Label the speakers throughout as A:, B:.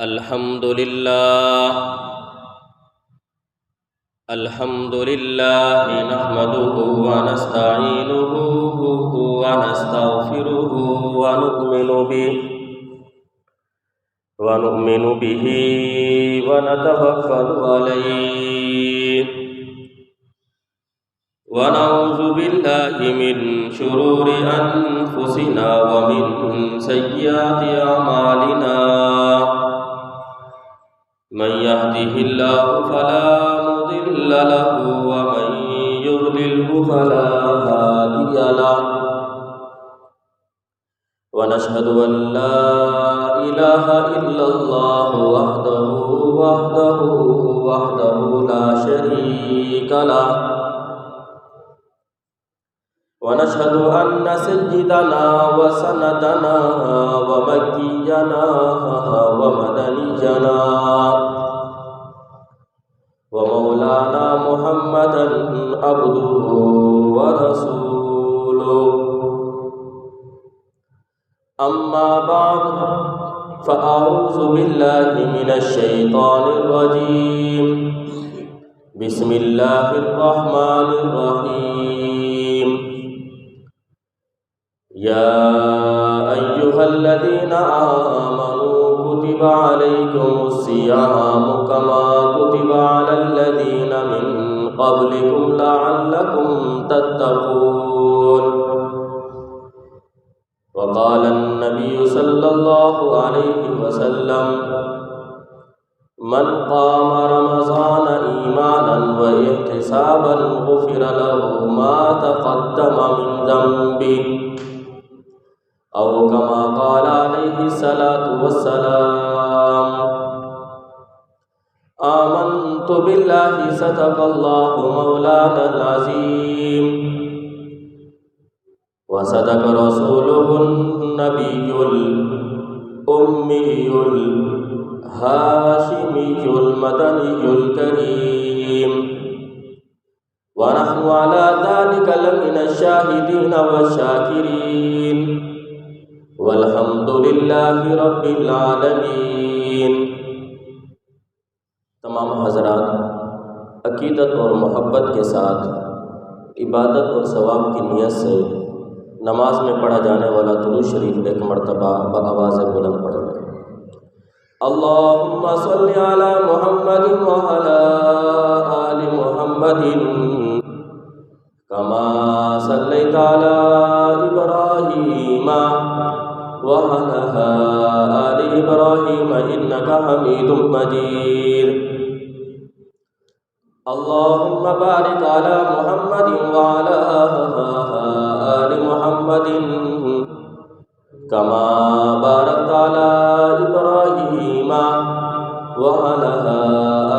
A: الحمد لله نحمده ونستعينه ونستغفره ونؤمن به ونتوكل عليه ونعوذ بالله من شرور أنفسنا ومن سيئات أعمالنا من يهده الله فلا مضل له ومن يضلله فلا هادي له ونشهد أن لا إله إلا الله وحده لا شريك له ونشهد أن سيدنا وسندنا ومكينا ومدنينا ومولانا محمدا عبده ورسوله أما بعد فأعوذ بالله من الشيطان الرجيم بسم الله الرحمن الرحيم يا أيها الذين آمنوا كتب عليكم الصيام كما كتب على الذين من قبلكم لعلكم تتقون وقال النبي صلى الله عليه وسلم من قام رمضان إيمانا واحتسابا غفر له ما تقدم من ذنبه أو كما قال عليه الصلاة والسلام آمنت بالله صدق الله مولانا العظيم وصدق رسوله النبي الأمي الهاشمي المدني الكريم ونحن على ذلك لمن الشاهدين والشاكرين والحمد لله رب العالمین۔ تمام حضرات عقیدت اور محبت کے ساتھ عبادت اور ثواب کی نیت سے نماز میں پڑھا جانے والا درود شریف ایک مرتبہ بآواز بلند پڑھ لیں۔ اللہم صل علی محمد وعلی آل محمد کما صلیت علی ابراہیم وعلى آل إبراهيم إنك حميد مجيد۔ اللهم بارك على محمد وعلى آل محمد كما باركت على إبراهيم وعلى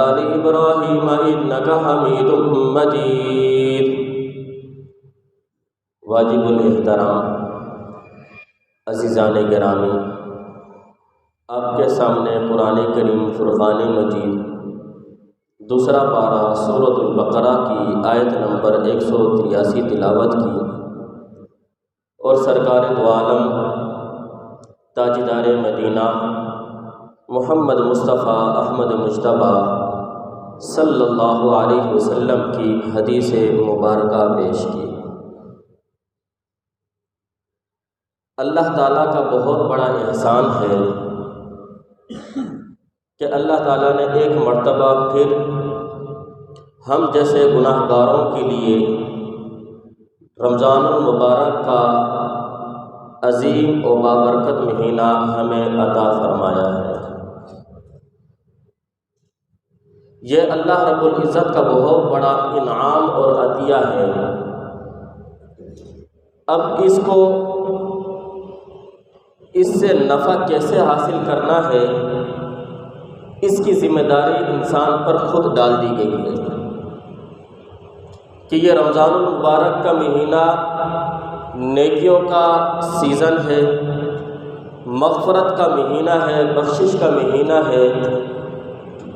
A: آل إبراهيم إنك حميد مجيد۔ واجب الاحترام عزیزان گرامی، آپ کے سامنے قرآن کریم فرقان مجید دوسرا پارہ سورۃ البقرہ کی آیت نمبر 183 تلاوت کی، اور سرکار دو عالم تاجدار مدینہ محمد مصطفیٰ احمد مجتبیٰ صلی اللہ علیہ وسلم کی حدیث مبارکہ پیش کی۔ اللہ تعالیٰ کا بہت بڑا احسان ہے کہ اللہ تعالیٰ نے ایک مرتبہ پھر ہم جیسے گناہ گاروں کے لیے رمضان المبارک کا عظیم و بابرکت مہینہ ہمیں عطا فرمایا ہے۔ یہ اللہ رب العزت کا بہت بڑا انعام اور عطیہ ہے۔ اب اس سے نفع کیسے حاصل کرنا ہے، اس کی ذمہ داری انسان پر خود ڈال دی گئی ہے کہ یہ رمضان المبارک کا مہینہ نیکیوں کا سیزن ہے، مغفرت کا مہینہ ہے، بخشش کا مہینہ ہے۔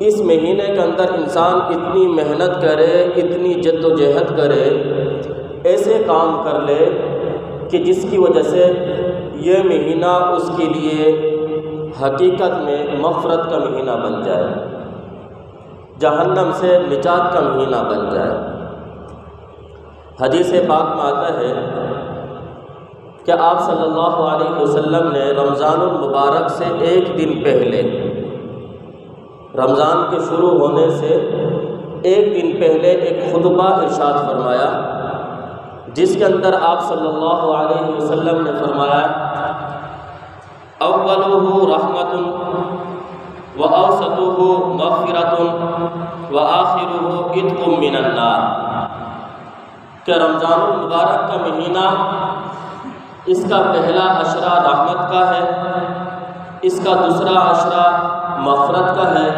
A: اس مہینے کے اندر انسان اتنی محنت کرے، اتنی جد و جہد کرے، ایسے کام کر لے کہ جس کی وجہ سے یہ مہینہ اس کے لیے حقیقت میں مغفرت کا مہینہ بن جائے، جہنم سے نجات کا مہینہ بن جائے۔ حدیث پاک میں آتا ہے کہ آپ صلی اللہ علیہ وسلم نے رمضان المبارک سے ایک دن پہلے، رمضان کے شروع ہونے سے ایک دن پہلے ایک خطبہ ارشاد فرمایا، جس کے اندر آپ صلی اللہ علیہ وسلم نے فرمایا اولہ رحمۃ واوسطہ مغفرۃ وآخرہ عتق من النار، کہ رمضان المبارک کا مہینہ اس کا پہلا عشرہ رحمت کا ہے، اس کا دوسرا عشرہ مغفرت کا ہے،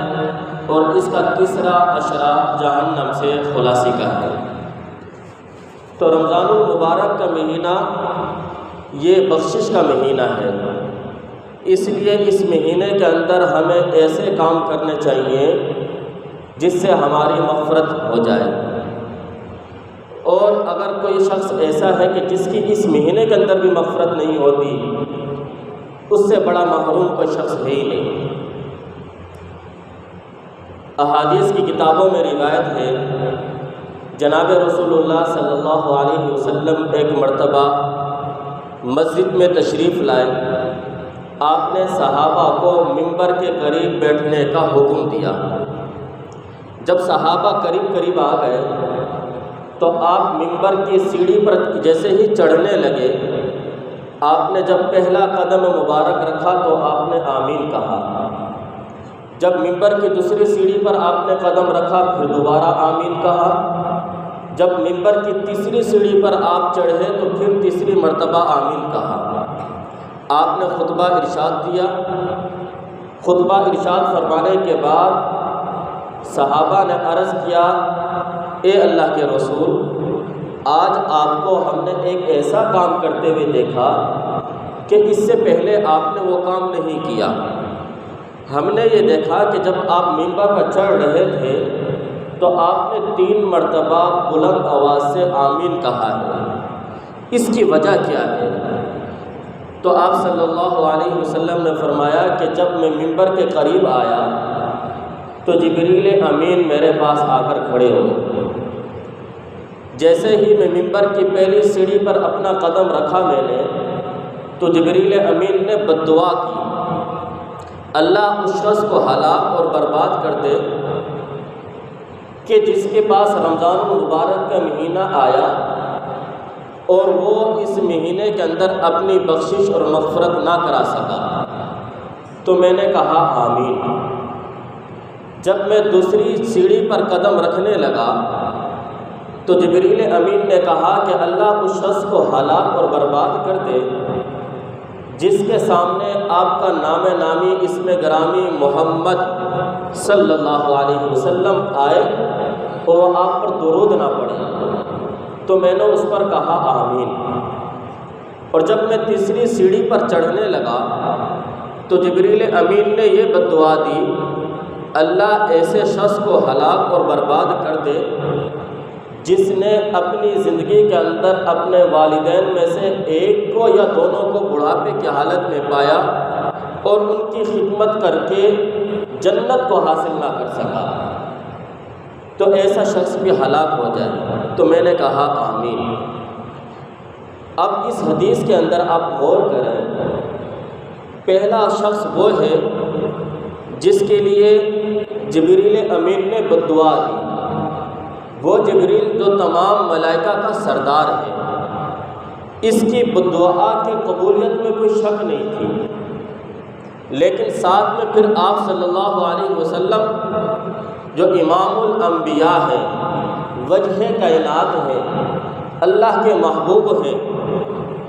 A: اور اس کا تیسرا عشرہ جہنم سے خلاصی کا ہے۔ تو رمضان المبارک کا مہینہ یہ بخشش کا مہینہ ہے، اس لیے اس مہینے کے اندر ہمیں ایسے کام کرنے چاہیے جس سے ہماری مغفرت ہو جائے۔ اور اگر کوئی شخص ایسا ہے کہ جس کی اس مہینے کے اندر بھی مغفرت نہیں ہوتی، اس سے بڑا محروم کوئی شخص ہے ہی نہیں۔ احادیث کی کتابوں میں روایت ہے، جناب رسول اللہ صلی اللہ علیہ وسلم ایک مرتبہ مسجد میں تشریف لائے، آپ نے صحابہ کو منبر کے قریب بیٹھنے کا حکم دیا۔ جب صحابہ قریب آ گئے تو آپ منبر کی سیڑھی پر جیسے ہی چڑھنے لگے، آپ نے جب پہلا قدم مبارک رکھا تو آپ نے آمین کہا۔ جب منبر کی دوسری سیڑھی پر آپ نے قدم رکھا پھر دوبارہ آمین کہا۔ جب منبر کی تیسری سیڑھی پر آپ چڑھے تو پھر تیسری مرتبہ آمین کہا۔ آپ نے خطبہ ارشاد دیا۔ خطبہ ارشاد فرمانے کے بعد صحابہ نے عرض کیا، اے اللہ کے رسول، آج آپ کو ہم نے ایک ایسا کام کرتے ہوئے دیکھا کہ اس سے پہلے آپ نے وہ کام نہیں کیا۔ ہم نے یہ دیکھا کہ جب آپ منبر پر چڑھ رہے تھے تو آپ نے 3 مرتبہ بلند آواز سے آمین کہا ہے، اس کی وجہ کیا ہے؟ تو آپ صلی اللہ علیہ وسلم نے فرمایا کہ جب میں منبر کے قریب آیا تو جبریل امین میرے پاس آ کر کھڑے ہوئے۔ جیسے ہی میں منبر کی پہلی سیڑھی پر اپنا قدم رکھا میں نے تو جبریل امین نے بد دعا کی، اللہ اس شخص کو ہلاک اور برباد کر دے کہ جس کے پاس رمضان المبارک کا مہینہ آیا اور وہ اس مہینے کے اندر اپنی بخشش اور مغفرت نہ کرا سکا۔ تو میں نے کہا آمین۔ جب میں دوسری سیڑھی پر قدم رکھنے لگا تو جبریل امین نے کہا کہ اللہ اس شخص کو ہلاک اور برباد کر دے جس کے سامنے آپ کا نام نامی اسم گرامی محمد صلی اللہ علیہ وسلم آئے اور آپ پر درود نہ پڑے۔ تو میں نے اس پر کہا آمین۔ اور جب میں تیسری سیڑھی پر چڑھنے لگا تو جبریل امین نے یہ بد دعا دی، اللہ ایسے شخص کو ہلاک اور برباد کر دے جس نے اپنی زندگی کے اندر اپنے والدین میں سے ایک کو یا دونوں کو بڑھاپے کی حالت میں پایا اور ان کی خدمت کر کے جنت کو حاصل نہ کر سکا، تو ایسا شخص بھی ہلاک ہو جائے۔ تو میں نے کہا آمین۔ اب اس حدیث کے اندر آپ غور کریں، پہلا شخص وہ ہے جس کے لیے جبریل امین نے بد دعا دی، وہ جبریل جو تمام ملائکہ کا سردار ہے، اس کی بد دعا کی قبولیت میں کوئی شک نہیں تھی۔ لیکن ساتھ میں پھر آپ صلی اللہ علیہ وسلم جو امام الانبیاء ہیں، وجہ کائنات ہیں، اللہ کے محبوب ہیں،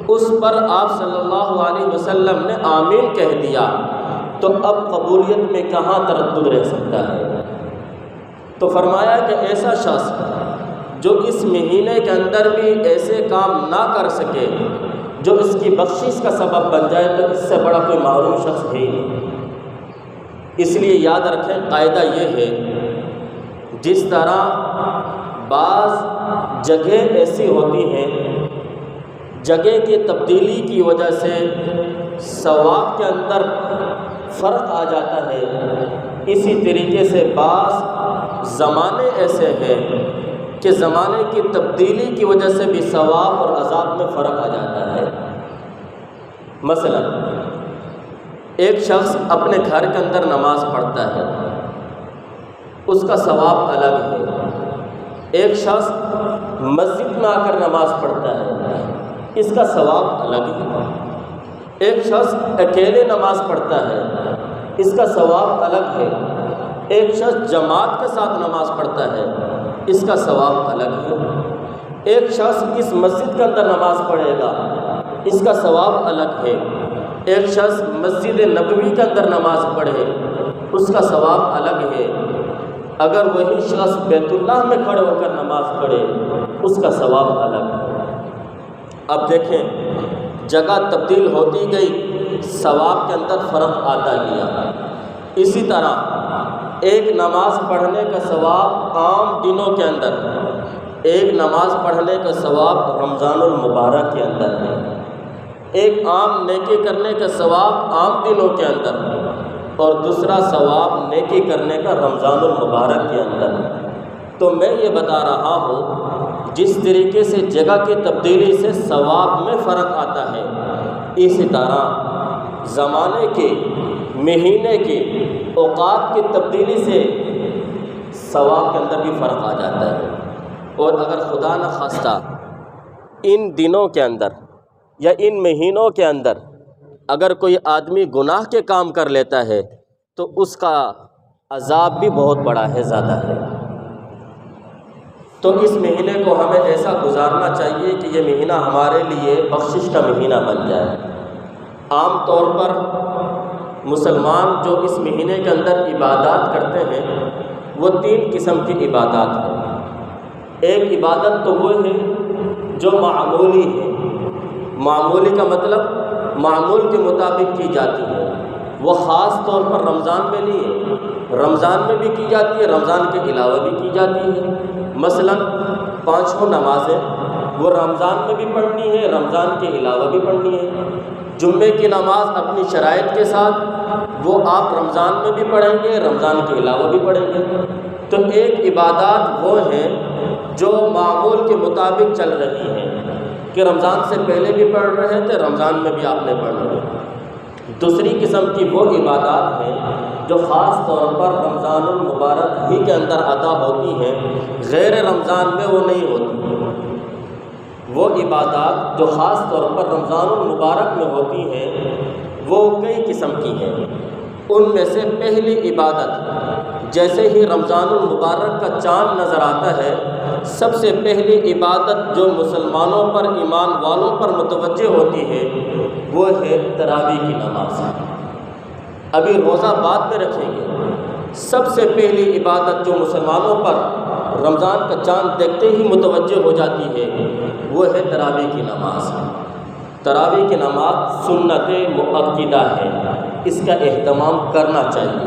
A: اس پر آپ صلی اللہ علیہ وسلم نے آمین کہہ دیا، تو اب قبولیت میں کہاں تردد رہ سکتا ہے؟ تو فرمایا کہ ایسا شخص جو اس مہینے کے اندر بھی ایسے کام نہ کر سکے جو اس کی بخشش کا سبب بن جائے، تو اس سے بڑا کوئی محروم شخص ہے ہی نہیں۔ اس لیے یاد رکھیں، قاعدہ یہ ہے، جس طرح بعض جگہ ایسی ہوتی ہیں جگہ کی تبدیلی کی وجہ سے ثواب کے اندر فرق آ جاتا ہے، اسی طریقے سے بعض زمانے ایسے ہیں کہ زمانے کی تبدیلی کی وجہ سے بھی ثواب اور عذاب میں فرق آ جاتا ہے۔ مثلا ایک شخص اپنے گھر کے اندر نماز پڑھتا ہے، اس کا ثواب الگ ہے۔ ایک شخص مسجد میں آ کر نماز پڑھتا ہے، اس کا ثواب الگ ہے۔ ایک شخص اکیلے نماز پڑھتا ہے، اس کا ثواب الگ ہے۔ ایک شخص جماعت کے ساتھ نماز پڑھتا ہے، اس کا ثواب الگ ہے۔ ایک شخص اس مسجد کے اندر نماز پڑھے گا، اس کا ثواب الگ ہے۔ ایک شخص مسجد نبوی کے اندر نماز پڑھے، اس کا ثواب الگ ہے۔ اگر وہی شخص بیت اللہ میں کھڑے ہو کر نماز پڑھے، اس کا ثواب الگ ہے۔ اب دیکھیں، جگہ تبدیل ہوتی گئی، ثواب کے اندر فرق آتا گیا۔ اسی طرح ایک نماز پڑھنے کا ثواب عام دنوں کے اندر، ایک نماز پڑھنے کا ثواب رمضان المبارک کے اندر ہے، ایک عام نیکی کرنے کا ثواب عام دنوں کے اندر، اور دوسرا ثواب نیکی کرنے کا رمضان المبارک کے اندر۔ تو میں یہ بتا رہا ہوں، جس طریقے سے جگہ کی تبدیلی سے ثواب میں فرق آتا ہے، اسی طرح زمانے کے، مہینے کے، اوقات کی تبدیلی سے ثواب کے اندر بھی فرق آ جاتا ہے۔ اور اگر خدا نخواستہ ان دنوں کے اندر یا ان مہینوں کے اندر اگر کوئی آدمی گناہ کے کام کر لیتا ہے تو اس کا عذاب بھی بہت بڑا ہے، زیادہ ہے۔ تو اس مہینے کو ہمیں ایسا گزارنا چاہیے کہ یہ مہینہ ہمارے لیے بخشش کا مہینہ بن جائے۔ عام طور پر مسلمان جو اس مہینے کے اندر عبادات کرتے ہیں وہ 3 قسم کی عبادات ہیں۔ ایک عبادت تو وہ ہے جو معمولی ہے، معمولی کا مطلب معمول کے مطابق کی جاتی ہے، وہ خاص طور پر رمضان میں نہیں ہے، رمضان میں بھی کی جاتی ہے، رمضان کے علاوہ بھی کی جاتی ہے۔ مثلا 5 نمازیں وہ رمضان میں بھی پڑھنی ہے، رمضان کے علاوہ بھی پڑھنی ہے۔ جمعے کی نماز اپنی شرائط کے ساتھ وہ آپ رمضان میں بھی پڑھیں گے، رمضان کے علاوہ بھی پڑھیں گے۔ تو ایک عبادات وہ ہیں جو معمول کے مطابق چل رہی ہیں کہ رمضان سے پہلے بھی پڑھ رہے تھے، رمضان میں بھی آپ نے پڑھ رہے ہیں۔ دوسری قسم کی وہ عبادات ہیں جو خاص طور پر رمضان المبارک ہی کے اندر ادا ہوتی ہیں، غیر رمضان میں وہ نہیں ہوتی۔ وہ عبادات جو خاص طور پر رمضان المبارک میں ہوتی ہیں وہ کئی قسم کی ہیں۔ ان میں سے پہلی عبادت، جیسے ہی رمضان المبارک کا چاند نظر آتا ہے، سب سے پہلی عبادت جو مسلمانوں پر، ایمان والوں پر متوجہ ہوتی ہے وہ ہے تراویح کی نماز۔ ابھی روزہ بعد میں رکھیں گے، سب سے پہلی عبادت جو مسلمانوں پر رمضان کا چاند دیکھتے ہی متوجہ ہو جاتی ہے وہ ہے تراویح کی نماز۔ تراویح کی نماز سنت مؤکدہ ہے، اس کا اہتمام کرنا چاہیے۔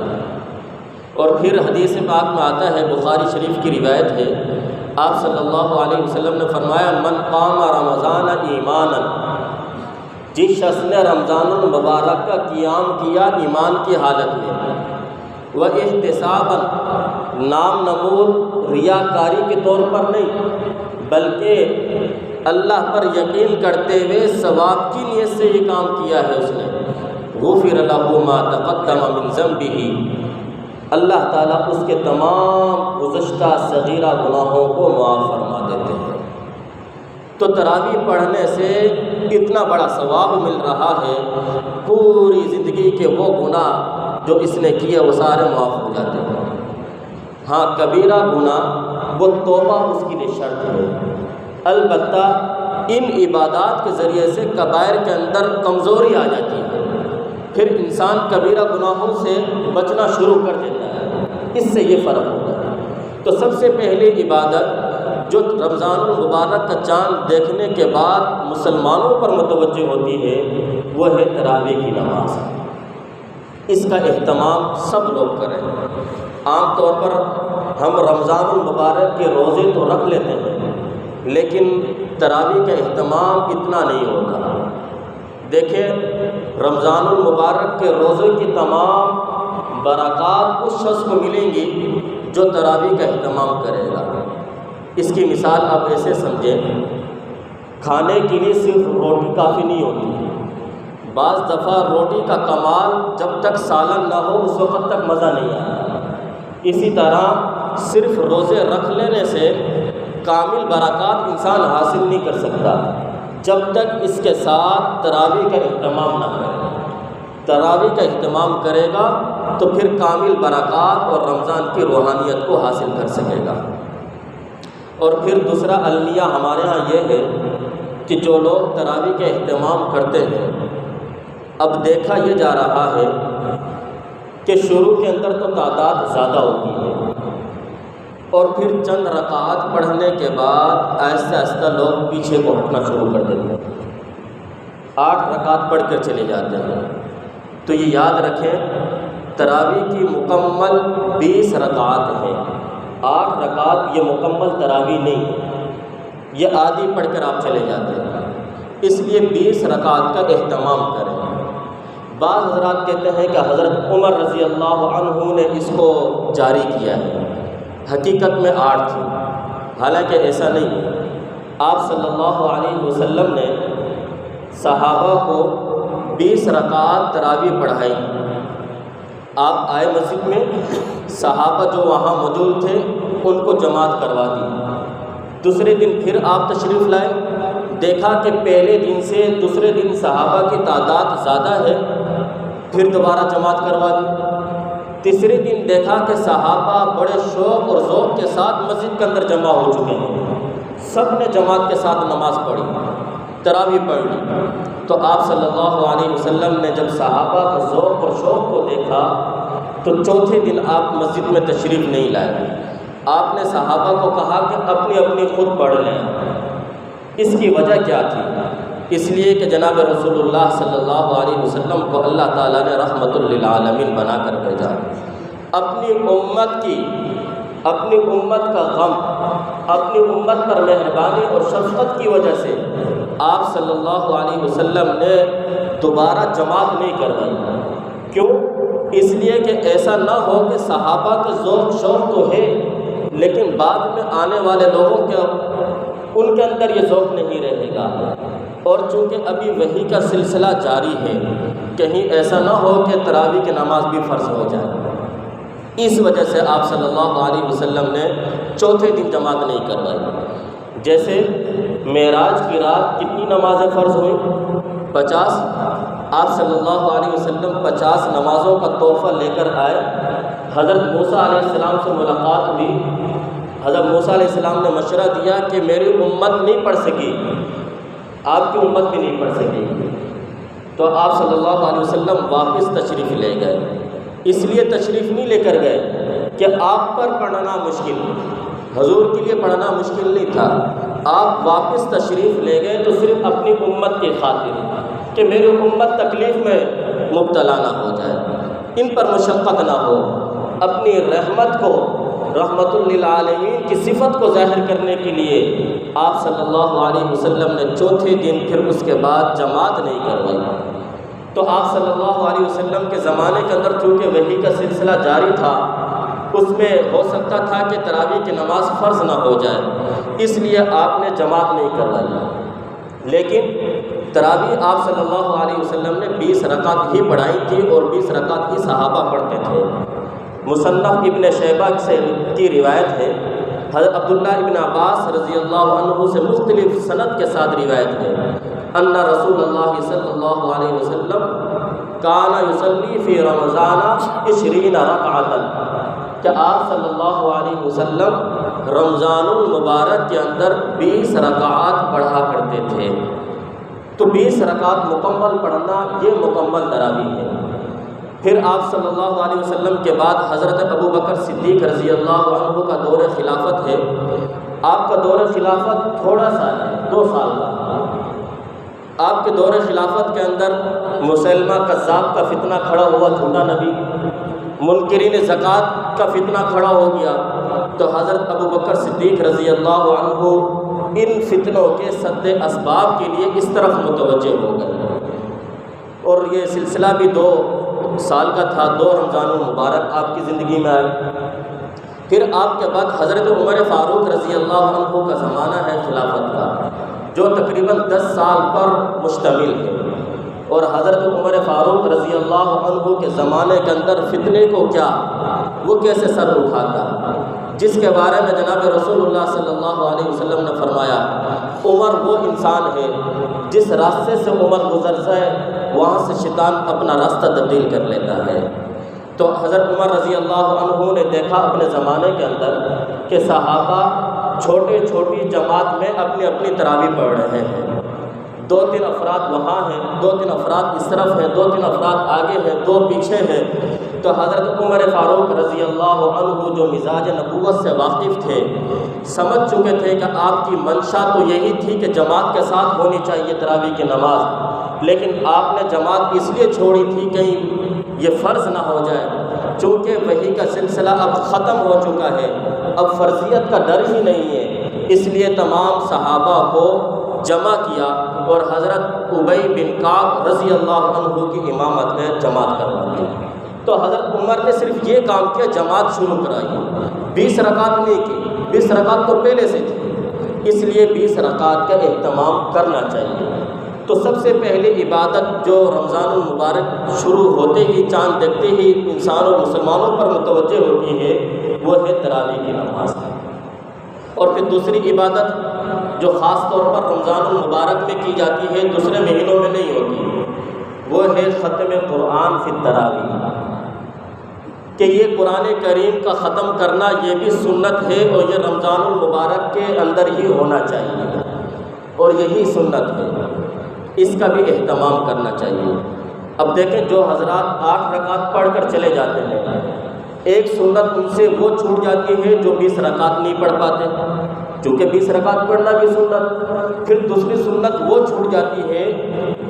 A: اور پھر حدیث پاک میں آتا ہے، بخاری شریف کی روایت ہے، آپ صلی اللہ علیہ وسلم نے فرمایا، من قام رمضان ایمانا، جس شخص نے رمضان المبارک کا قیام کیا ایمان کی حالت میں، وہ احتسابا، نام نمود ریاکاری کے طور پر نہیں بلکہ اللہ پر یقین کرتے ہوئے ثواب کی نیت سے یہ کام کیا ہے، اس نے غفر لہ ما تقدم من ذنبہ، اللہ تعالیٰ اس کے تمام گزشتہ صغیرہ گناہوں کو معاف فرما دیتے ہیں۔ تو تراویح پڑھنے سے اتنا بڑا ثواب مل رہا ہے، پوری زندگی کے وہ گناہ جو اس نے کیے وہ سارے معاف ہو جاتے ہیں۔ ہاں، کبیرہ گناہ وہ توبہ اس کے لیے شرط ہے، البتہ ان عبادات کے ذریعے سے کبائر کے اندر کمزوری آ جاتی ہے، پھر انسان کبیرہ گناہوں سے بچنا شروع کر دیتا ہے، اس سے یہ فرق ہوتا ہے۔ تو سب سے پہلی عبادت جو رمضان المبارک کا چاند دیکھنے کے بعد مسلمانوں پر متوجہ ہوتی ہے وہ ہے تراویح کی نماز۔ اس کا اہتمام سب لوگ کریں۔ عام طور پر ہم رمضان المبارک کے روزے تو رکھ لیتے ہیں لیکن تراویح کا اہتمام اتنا نہیں ہوتا۔ دیکھیں، رمضان المبارک کے روزے کی تمام برکات اس شخص کو ملیں گی جو تراویح کا اہتمام کرے گا۔ اس کی مثال آپ ایسے سمجھیں، کھانے کے لیے صرف روٹی کافی نہیں ہوتی، بعض دفعہ روٹی کا کمال جب تک سالن نہ ہو اس وقت تک مزہ نہیں آتا۔ اسی طرح صرف روزے رکھ لینے سے کامل برکات انسان حاصل نہیں کر سکتا جب تک اس کے ساتھ تراویح کا اہتمام نہ کرے۔ تراویح کا اہتمام کرے گا تو پھر کامل برکات اور رمضان کی روحانیت کو حاصل کر سکے گا۔ اور پھر دوسرا المیہ ہمارے ہاں یہ ہے کہ جو لوگ تراویح کا اہتمام کرتے ہیں، اب دیکھا یہ جا رہا ہے کہ شروع کے اندر تو تعداد زیادہ ہوتی ہے، اور پھر چند رکعات پڑھنے کے بعد آہستہ آہستہ لوگ پیچھے کو ہٹنا شروع کر دیتے ہیں، 8 رکعات پڑھ کر چلے جاتے ہیں۔ تو یہ یاد رکھیں، تراویح کی مکمل 20 رکعات ہیں، 8 رکعات یہ مکمل تراویح نہیں ہے، یہ آدھی پڑھ کر آپ چلے جاتے ہیں، اس لیے 20 رکعات کا اہتمام کریں۔ بعض حضرات کہتے ہیں کہ حضرت عمر رضی اللہ عنہ نے اس کو جاری کیا ہے، حقیقت میں 8 تھی، حالانکہ ایسا نہیں ہے۔ آپ صلی اللہ علیہ وسلم نے صحابہ کو 20 رکعات تراویح پڑھائی۔ آپ آئے مسجد میں، صحابہ جو وہاں موجود تھے ان کو جماعت کروا دی۔ دوسرے دن پھر آپ تشریف لائے، دیکھا کہ پہلے دن سے دوسرے دن صحابہ کی تعداد زیادہ ہے، پھر دوبارہ جماعت کروا دی۔ تیسرے دن دیکھا کہ صحابہ بڑے شوق اور ذوق کے ساتھ مسجد کے اندر جمع ہو چکے ہیں، سب نے جماعت کے ساتھ نماز پڑھی، تراویح پڑھ لی۔ تو آپ صلی اللہ علیہ وسلم نے جب صحابہ کا ذوق اور شوق کو دیکھا تو چوتھے دن آپ مسجد میں تشریف نہیں لائے۔ آپ نے صحابہ کو کہا کہ اپنی اپنی خود پڑھ لیں۔ اس کی وجہ کیا تھی؟ اس لیے کہ جناب رسول اللہ صلی اللہ علیہ وسلم کو اللہ تعالیٰ نے رحمت للعالمین بنا کر بھیجا۔ اپنی امت کا غم، اپنی امت پر مہربانی اور شفقت کی وجہ سے آپ صلی اللہ علیہ وسلم نے دوبارہ جماعت نہیں کروائی۔ کیوں؟ اس لیے کہ ایسا نہ ہو کہ صحابہ کے ذوق شوق تو ہے لیکن بعد میں آنے والے لوگوں کے ان کے اندر یہ ذوق نہیں رہے گا، اور چونکہ ابھی وحی کا سلسلہ جاری ہے، کہیں ایسا نہ ہو کہ تراویح کی نماز بھی فرض ہو جائے۔ اس وجہ سے آپ صلی اللہ علیہ وسلم نے چوتھے دن جماعت نہیں کروائی۔ جیسے معراج کی رات کتنی نمازیں فرض ہوئیں؟ 50۔ آپ صلی اللہ علیہ وسلم 50 نمازوں کا تحفہ لے کر آئے۔ حضرت موسیٰ علیہ السلام سے ملاقات ہوئی، حضرت موسیٰ علیہ السلام نے مشورہ دیا کہ میری امت نہیں پڑھ سکی، آپ کی امت بھی نہیں پڑھ سکے گی۔ تو آپ صلی اللہ علیہ وسلم واپس تشریف لے گئے۔ اس لیے تشریف نہیں لے کر گئے کہ آپ پر پڑھنا مشکل، حضور کے لیے پڑھنا مشکل نہیں تھا، آپ واپس تشریف لے گئے تو صرف اپنی امت کی خاطر کہ میری امت تکلیف میں مبتلا نہ ہو جائے، ان پر مشقت نہ ہو، اپنی رحمت کو، رحمت للعالمین کی صفت کو ظاہر کرنے کے لیے آپ صلی اللہ علیہ وسلم نے چوتھے دن پھر اس کے بعد جماعت نہیں کروائی۔ تو آپ صلی اللہ علیہ وسلم کے زمانے کے اندر چونکہ وحی کا سلسلہ جاری تھا، اس میں ہو سکتا تھا کہ تراویح کی نماز فرض نہ ہو جائے، اس لیے آپ نے جماعت نہیں کروائی۔ لیکن تراویح آپ صلی اللہ علیہ وسلم نے 20 رکعت ہی پڑھائی تھی، اور 20 رکعت ہی صحابہ پڑھتے تھے۔ مصنف ابن شیبہ سے کی روایت ہے، حضرت عبداللہ ابن عباس رضی اللہ عنہ سے مختلف سند کے ساتھ روایت ہے، ان رسول اللہ صلی اللہ علیہ وسلم کان یصلی فی رمضان 20 رکعۃ، کہ آپ صلی اللہ علیہ وسلم رمضان المبارک کے اندر 20 رکعات پڑھا کرتے تھے۔ تو 20 رکعات مکمل پڑھنا یہ مکمل تراویح ہے۔ پھر آپ صلی اللہ علیہ وسلم کے بعد حضرت ابو بکر صدیق رضی اللہ عنہ کا دور خلافت ہے۔ آپ کا دور خلافت تھوڑا سا ہے، 2 سال کا۔ آپ کے دور خلافت کے اندر مسلمہ کذاب کا فتنہ کھڑا ہوا، جھوٹا نبی، منکرین زکوٰۃ کا فتنہ کھڑا ہو گیا۔ تو حضرت ابو بکر صدیق رضی اللہ عنہ ان فتنوں کے سد اسباب کے لیے اس طرف متوجہ ہو گئے، اور یہ سلسلہ بھی 2 سال کا تھا، 2 رمضان المبارک آپ کی زندگی میں آئے۔ پھر آپ کے بعد حضرت عمر فاروق رضی اللہ عنہ کا زمانہ ہے خلافت کا، جو تقریباً 10 سال پر مشتمل ہے، اور حضرت عمر فاروق رضی اللہ عنہ کے زمانے کے اندر فتنے کو کیا وہ کیسے سر اٹھاتا، جس کے بارے میں جناب رسول اللہ صلی اللہ علیہ وسلم نے فرمایا عمر وہ انسان ہے جس راستے سے عمر گزرتا ہے وہاں سے شیطان اپنا راستہ تبدیل کر لیتا ہے۔ تو حضرت عمر رضی اللہ عنہ نے دیکھا اپنے زمانے کے اندر کہ صحابہ چھوٹی جماعت میں اپنی اپنی تراویح پڑھ رہے ہیں، 2-3 افراد وہاں ہیں، 2-3 افراد اس طرف ہیں، 2-3 افراد آگے ہیں، 2 پیچھے ہیں۔ تو حضرت عمر فاروق رضی اللہ عنہ جو مزاج نبوت سے واقف تھے، سمجھ چکے تھے کہ آپ کی منشا تو یہی تھی کہ جماعت کے ساتھ ہونی چاہیے تراویح کی نماز، لیکن آپ نے جماعت اس لیے چھوڑی تھی کہیں یہ فرض نہ ہو جائے، چونکہ وحی کا سلسلہ اب ختم ہو چکا ہے، اب فرضیت کا ڈر ہی نہیں ہے، اس لیے تمام صحابہ کو جمع کیا اور حضرت ابی بن کعب رضی اللہ عنہ کی امامت میں جماعت کروا دی۔ تو حضرت عمر نے صرف یہ کام کیا، جماعت شروع کرائی، 20 رکعت نہیں کی، 20 رکعت تو پہلے سے تھی، اس لیے 20 رکعت کا اہتمام کرنا چاہیے۔ تو سب سے پہلی عبادت جو رمضان المبارک شروع ہوتے ہی، چاند دیکھتے ہی انسان اور مسلمانوں پر متوجہ ہوتی ہے، وہ ہے تراویح کی نماز۔ اور پھر دوسری عبادت جو خاص طور پر رمضان المبارک میں کی جاتی ہے، دوسرے مہینوں میں نہیں ہوتی، وہ ہے ختم قرآن فی التراویح، کہ یہ قرآن کریم کا ختم کرنا یہ بھی سنت ہے، اور یہ رمضان المبارک کے اندر ہی ہونا چاہیے، اور یہی سنت ہے، اس کا بھی اہتمام کرنا چاہیے۔ اب دیکھیں جو حضرات 8 رکعت پڑھ کر چلے جاتے ہیں، ایک سنت ان سے وہ چھوٹ جاتی ہے جو 20 رکعت نہیں پڑھ پاتے، چونکہ 20 رکعت پڑھنا بھی سنت۔ پھر دوسری سنت وہ چھوٹ جاتی ہے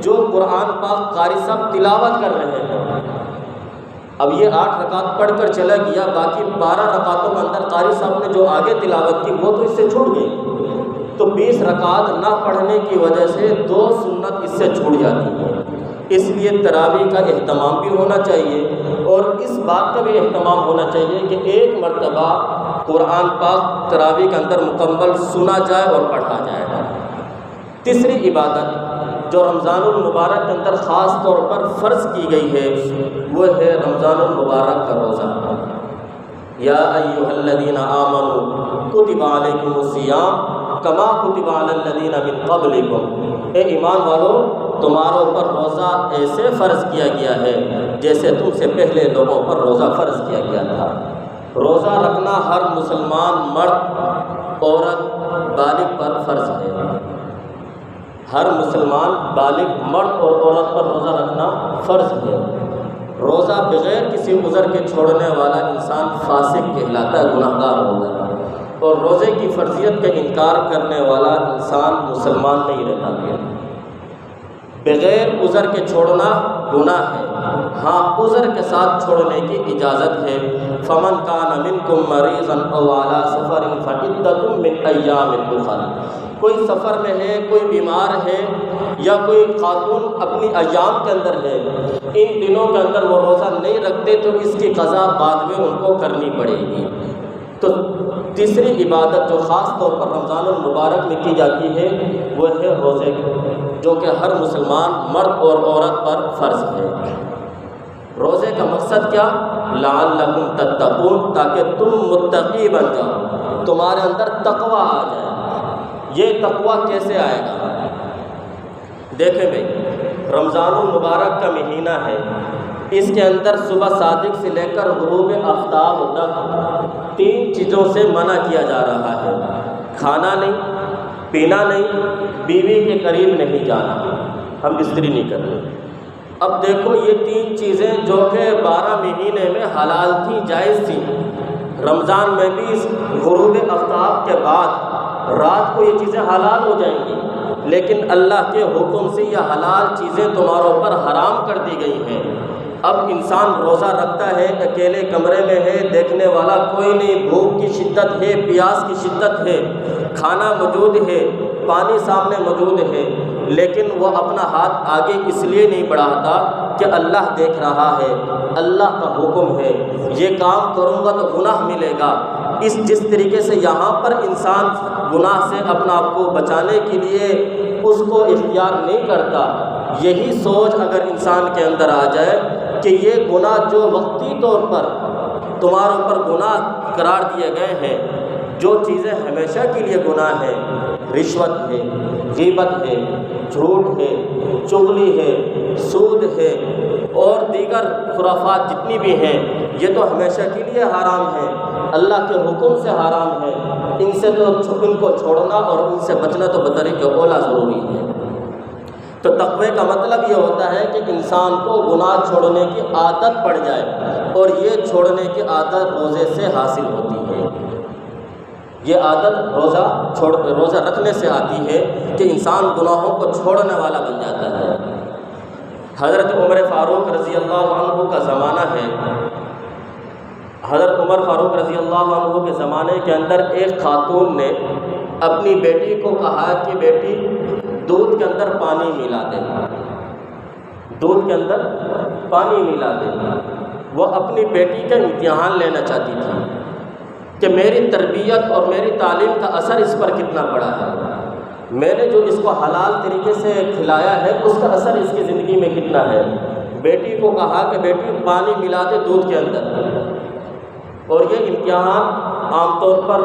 A: جو قرآن پاک قاری صاحب تلاوت کر رہے ہیں، اب یہ 8 رکعت پڑھ کر چلا گیا، باقی 12 رکعتوں کے اندر قاری صاحب نے جو آگے تلاوت کی وہ تو اس سے چھوٹ گئی، تو 20 رکعت نہ پڑھنے کی وجہ سے 2 سنت اس سے چھوٹ جاتی ہے۔ اس لیے تراویح کا اہتمام بھی ہونا چاہیے، اور اس بات کا بھی اہتمام ہونا چاہیے کہ ایک مرتبہ قرآن پاک تراویح کے اندر مکمل سنا جائے اور پڑھا جائے۔ تیسری عبادت جو رمضان المبارک کے اندر خاص طور پر فرض کی گئی ہے، وہ ہے رمضان المبارک کا روزہ۔ یا ایھا الذین آمنوا کتب علیکم الصیام کما کتب علی الذین من قبلکم، اے ایمان والو تمہارے اوپر روزہ ایسے فرض کیا گیا ہے جیسے تم سے پہلے لوگوں پر روزہ فرض کیا گیا تھا۔ روزہ رکھنا ہر مسلمان مرد عورت بالغ پر فرض ہے، ہر مسلمان بالغ مرد اور عورت پر روزہ رکھنا فرض ہے۔ روزہ بغیر کسی عذر کے چھوڑنے والا انسان فاسق کہلاتا ہے، گناہ گار ہوتا ہے، اور روزے کی فرضیت کا انکار کرنے والا انسان مسلمان نہیں رہتا۔ بغیر عذر کے چھوڑنا گناہ ہے، ہاں عذر کے ساتھ چھوڑنے کی اجازت ہے۔ فمن کان منکم مریضا او علی سفر فعدۃ من ایام اخر، کوئی سفر میں ہے، کوئی بیمار ہے، یا کوئی خاتون اپنی ایام کے اندر ہے، ان دنوں کے اندر وہ روزہ نہیں رکھتے تو اس کی قضا بعد میں ان کو کرنی پڑے گی۔ تو تیسری عبادت جو خاص طور پر رمضان المبارک میں کی جاتی ہے وہ ہے روزے کی، جو کہ ہر مسلمان مرد اور عورت پر فرض ہے۔ روزے کا مقصد کیا؟ لعلکم تتقون، تاکہ تم متقی بن جاؤ، تمہارے اندر تقوی آ جائے۔ یہ تقوی کیسے آئے گا؟ دیکھیں بھائی، رمضان المبارک کا مہینہ ہے، اس کے اندر صبح صادق سے لے کر غروب آفتاب تک 3 چیزوں سے منع کیا جا رہا ہے، کھانا نہیں، پینا نہیں، بیوی کے قریب نہیں جانا، ہم بستری نہیں کرنا۔ اب دیکھو یہ 3 چیزیں جو کہ 12 مہینے میں حلال تھیں، جائز تھیں، رمضان میں بھی غروب آفتاب کے بعد رات کو یہ چیزیں حلال ہو جائیں گی، لیکن اللہ کے حکم سے یہ حلال چیزیں تمہارے اوپر حرام کر دی گئی ہیں۔ اب انسان روزہ رکھتا ہے، اکیلے کمرے میں ہے، دیکھنے والا کوئی نہیں، بھوک کی شدت ہے، پیاس کی شدت ہے، کھانا موجود ہے، پانی سامنے موجود ہے، لیکن وہ اپنا ہاتھ آگے اس لیے نہیں بڑھاتا کہ اللہ دیکھ رہا ہے، اللہ کا حکم ہے، یہ کام کروں گا تو گناہ ملے گا۔ جس طریقے سے یہاں پر انسان گناہ سے اپنا آپ کو بچانے کے لیے اس کو اختیار نہیں کرتا، یہی سوچ اگر انسان کے اندر آ جائے کہ یہ گناہ جو وقتی طور پر تمہارے اوپر گناہ قرار دیے گئے ہیں، جو چیزیں ہمیشہ کے لیے گناہ ہیں، رشوت ہے، غیبت ہے، جھوٹ ہے، چغلی ہے، سود ہے اور دیگر خرافات جتنی بھی ہیں، یہ تو ہمیشہ کے لیے حرام ہے، اللہ کے حکم سے حرام ہے، ان کو چھوڑنا اور ان سے بچنا تو بطریق اولا ضروری ہے۔ تو تقوی کا مطلب یہ ہوتا ہے کہ انسان کو گناہ چھوڑنے کی عادت پڑ جائے، اور یہ چھوڑنے کی عادت روزے سے حاصل ہوتی ہے۔ یہ عادت روزہ رکھنے سے آتی ہے کہ انسان گناہوں کو چھوڑنے والا بن جاتا ہے۔ حضرت عمر فاروق رضی اللہ عنہ کا زمانہ ہے۔ حضرت عمر فاروق رضی اللہ عنہ کے زمانے کے اندر ایک خاتون نے اپنی بیٹی کو کہا کہ بیٹی دودھ کے اندر پانی ملا دے، دودھ کے اندر پانی ملا دے۔ وہ اپنی بیٹی کا امتحان لینا چاہتی تھی کہ میری تربیت اور میری تعلیم کا اثر اس پر کتنا پڑا ہے، میں نے جو اس کو حلال طریقے سے کھلایا ہے اس کا اثر اس کی زندگی میں کتنا ہے۔ بیٹی کو کہا کہ بیٹی پانی ملا دے دودھ کے اندر، اور یہ امتحان عام طور پر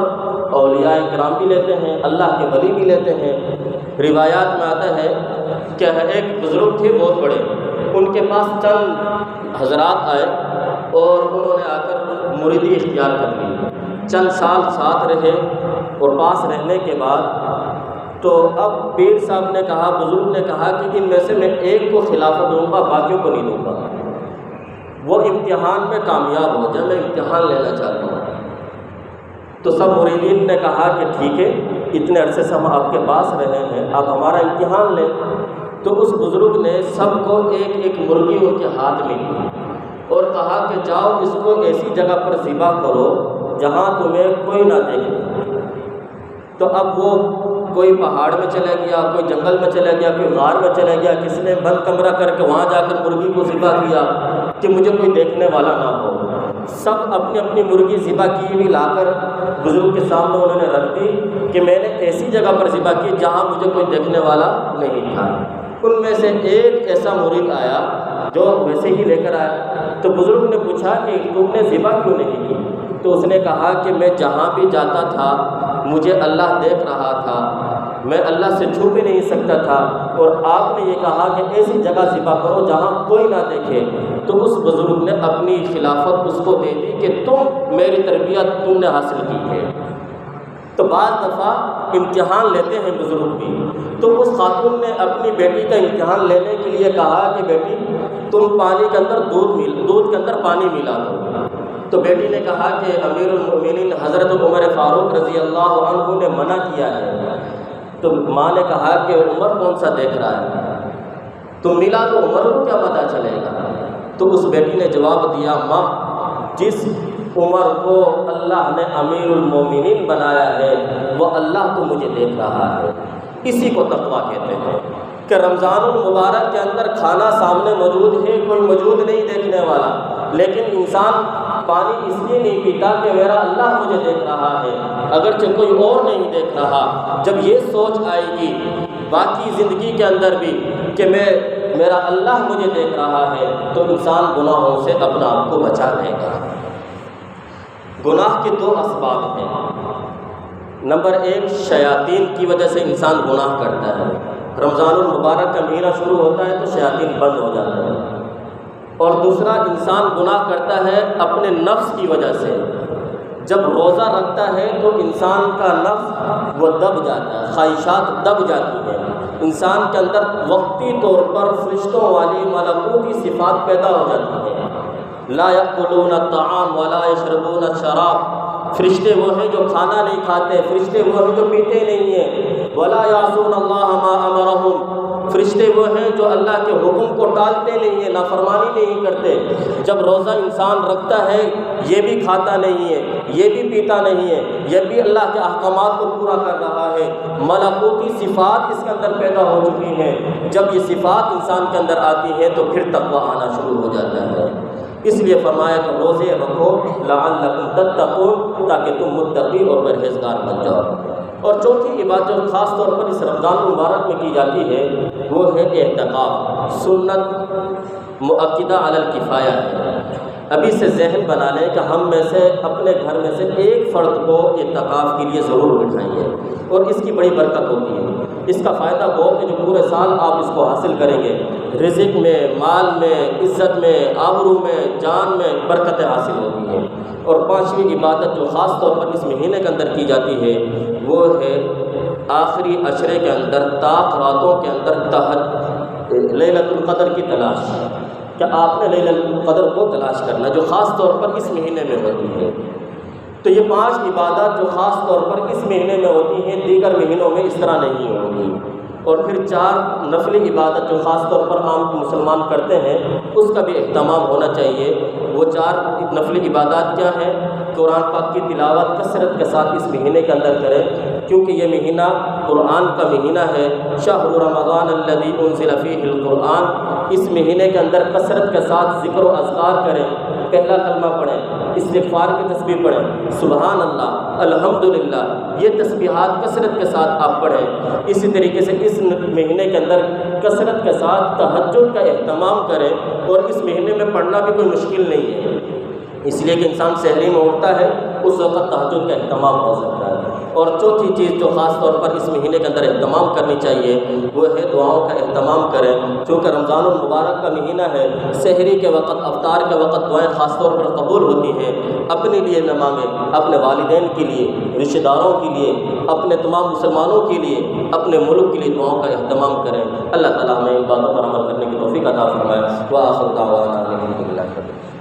A: اولیاء کرام بھی لیتے ہیں، اللہ کے ولی بھی لیتے ہیں۔ روایات میں آتا ہے کہ ایک بزرگ تھے بہت بڑے، ان کے پاس چند حضرات آئے اور انہوں نے آ کر مریدی اختیار کر لی۔ چند سال ساتھ رہے اور پاس رہنے کے بعد تو اب پیر صاحب نے کہا، بزرگ نے کہا کہ ان میں سے میں ایک کو خلافت دوں گا، باقیوں کو نہیں دوں گا، وہ امتحان میں کامیاب ہو جائے، میں امتحان لینا چاہتا ہوں۔ تو سب مریدین نے کہا کہ ٹھیک ہے، اتنے عرصے سے ہم آپ کے پاس رہے ہیں، آپ ہمارا امتحان لیں۔ تو اس بزرگ نے سب کو ایک ایک مرغی ان کے ہاتھ میں دی اور کہا کہ جاؤ اس کو ایسی جگہ پر ذبح کرو جہاں تمہیں کوئی نہ دیکھے۔ تو اب وہ کوئی پہاڑ میں چلا گیا، کوئی جنگل میں چلا گیا، کوئی غار میں چلا گیا، کسی نے بند کمرہ کر کے وہاں جا کر مرغی کو ذبح کیا کہ مجھے کوئی دیکھنے والا نہ ہو۔ سب اپنی اپنی مرغی ذبح کی ہوئی لا کر بزرگ کے سامنے انہوں نے رکھ دی کہ میں نے ایسی جگہ پر ذبح کی جہاں مجھے کوئی دیکھنے والا نہیں تھا۔ ان میں سے ایک ایسا مرید آیا جو ویسے ہی لے کر آیا، تو بزرگ نے پوچھا کہ تم نے ذبح کیوں نہیں کی؟ تو اس نے کہا کہ میں جہاں بھی جاتا تھا مجھے اللہ دیکھ رہا تھا، میں اللہ سے چھپ ہی نہیں سکتا تھا، اور آپ نے یہ کہا کہ ایسی جگہ ذبح کرو جہاں کوئی نہ دیکھے۔ تو اس بزرگ نے اپنی خلافت اس کو دے دی کہ تم میری تربیت تم نے حاصل کی ہے۔ تو بعض دفعہ امتحان لیتے ہیں بزرگ بھی، تو اس خاتون نے اپنی بیٹی کا امتحان لینے کے لیے کہا کہ بیٹی تم پانی کے اندر دودھ کے اندر پانی ملا دو۔ تو بیٹی نے کہا کہ امیر المؤمنین حضرت عمر فاروق رضی اللہ عنہ نے منع کیا ہے۔ تو ماں نے کہا کہ عمر کون سا دیکھ رہا ہے، تم ملا تو عمر کو کیا پتہ چلے گا۔ تو اس بیٹی نے جواب دیا، ماں جس عمر کو اللہ نے امیر المومنین بنایا ہے وہ اللہ تو مجھے دیکھ رہا ہے۔ اسی کو تقویٰ کہتے ہیں کہ رمضان المبارک کے اندر کھانا سامنے موجود ہے، کوئی موجود نہیں دیکھنے والا، لیکن انسان پانی اس لیے نہیں پیتا کہ میرا اللہ مجھے دیکھ رہا ہے، اگرچہ کوئی اور نہیں دیکھ رہا۔ جب یہ سوچ آئے گی باقی زندگی کے اندر بھی کہ میرا اللہ مجھے دیکھ رہا ہے، تو انسان گناہوں سے اپنا آپ کو بچا لے گا۔ گناہ کے دو اسباب ہیں۔ نمبر ایک، شیاطین کی وجہ سے انسان گناہ کرتا ہے۔ رمضان المبارک کا مہینہ شروع ہوتا ہے تو شیاطین بند ہو جاتے ہیں۔ اور دوسرا، انسان گناہ کرتا ہے اپنے نفس کی وجہ سے۔ جب روزہ رکھتا ہے تو انسان کا نفس وہ دب جاتا ہے، خواہشات دب جاتی ہیں، انسان کے اندر وقتی طور پر فرشتوں والی ملکوتی صفات پیدا ہو جاتی ہیں۔ لا یأکلون الطعام ولا یشربون الشراب، فرشتے وہ ہیں جو کھانا نہیں کھاتے، فرشتے وہ ہیں جو پیتے نہیں ہیں۔ ولا یعصون اللہ ما امرہم، فرشتے وہ ہیں جو اللہ کے حکم کو ٹالتے نہیں ہیں، نافرمانی نہیں کرتے۔ جب روزہ انسان رکھتا ہے یہ بھی کھاتا نہیں ہے، یہ بھی پیتا نہیں ہے، یہ بھی اللہ کے احکامات کو پورا کر رہا ہے۔ ملکوتی صفات اس کے اندر پیدا ہو چکی ہیں۔ جب یہ صفات انسان کے اندر آتی ہیں تو پھر تقویٰ آنا شروع ہو جاتا ہے۔ اس لیے فرمایا کہ روزے رکھو لعلکم تتقون، تاکہ تم متقی اور پرہیزگار بن جاؤ۔ اور چوتھی عبادت جو خاص طور پر اس رمضان المبارک میں کی جاتی ہے وہ ہے اعتکاف، سنت مؤکدہ علی الکفایہ ہے۔ ابھی سے ذہن بنا لیں کہ ہم میں سے اپنے گھر میں سے ایک فرد کو اعتکاف کے لیے ضرور بٹھائیے، اور اس کی بڑی برکت ہوتی ہے۔ اس کا فائدہ وہ کہ جو پورے سال آپ اس کو حاصل کریں گے، رزق میں، مال میں، عزت میں، آبرو میں، جان میں برکتیں حاصل ہوتی ہیں۔ اور پانچویں عبادت جو خاص طور پر اس مہینے کے اندر کی جاتی ہے وہ ہے آخری عشرے کے اندر، طاق راتوں کے اندر لیلۃ القدر کی تلاش، کہ آپ نے لیلۃ القدر کو تلاش کرنا جو خاص طور پر اس مہینے میں ہوتی ہے۔ تو یہ 5 عبادات جو خاص طور پر اس مہینے میں ہوتی ہیں، دیگر مہینوں میں اس طرح نہیں ہوتی۔ اور پھر 4 نفلی عبادت جو خاص طور پر عام مسلمان کرتے ہیں اس کا بھی اہتمام ہونا چاہیے۔ وہ 4 نفلی عبادات کیا ہیں؟ قرآن پاک کی تلاوت کثرت کے ساتھ اس مہینے کے اندر کریں، کیونکہ یہ مہینہ قرآن کا مہینہ ہے۔ شہر رمضان الذی انزل فیہ القرآن، اس مہینے کے اندر کثرت کے ساتھ ذکر و اذکار کریں، پہلا کلمہ پڑھیں، استغفار کی تسبیح پڑھیں، سبحان اللہ، الحمدللہ، یہ تسبیحات کثرت کے ساتھ آپ پڑھیں۔ اسی طریقے سے اس مہینے کے اندر کثرت کے ساتھ تہجد کا اہتمام کریں، اور اس مہینے میں پڑھنا بھی کوئی مشکل نہیں ہے، اس لیے کہ انسان سحری میں اٹھتا ہے اس وقت تہجد کا اہتمام ہو سکتا ہے۔ اور چوتھی چیز جو خاص طور پر اس مہینے کے اندر اہتمام کرنی چاہیے وہ ہے دعاؤں کا اہتمام کریں، چونکہ رمضان المبارک کا مہینہ ہے۔ سحری کے وقت، افطار کے وقت دعائیں خاص طور پر قبول ہوتی ہیں۔ اپنے لیے نہ مانگیں، اپنے والدین کے لیے، رشتہ داروں کے لیے، اپنے تمام مسلمانوں کے لیے، اپنے ملک کے لیے دعاؤں کا اہتمام کریں۔ اللہ تعالیٰ ہمیں ان باتوں پر عمل کرنے کی توفیق عطا فرمائے۔ وآخر دعوانا الحمدللہ۔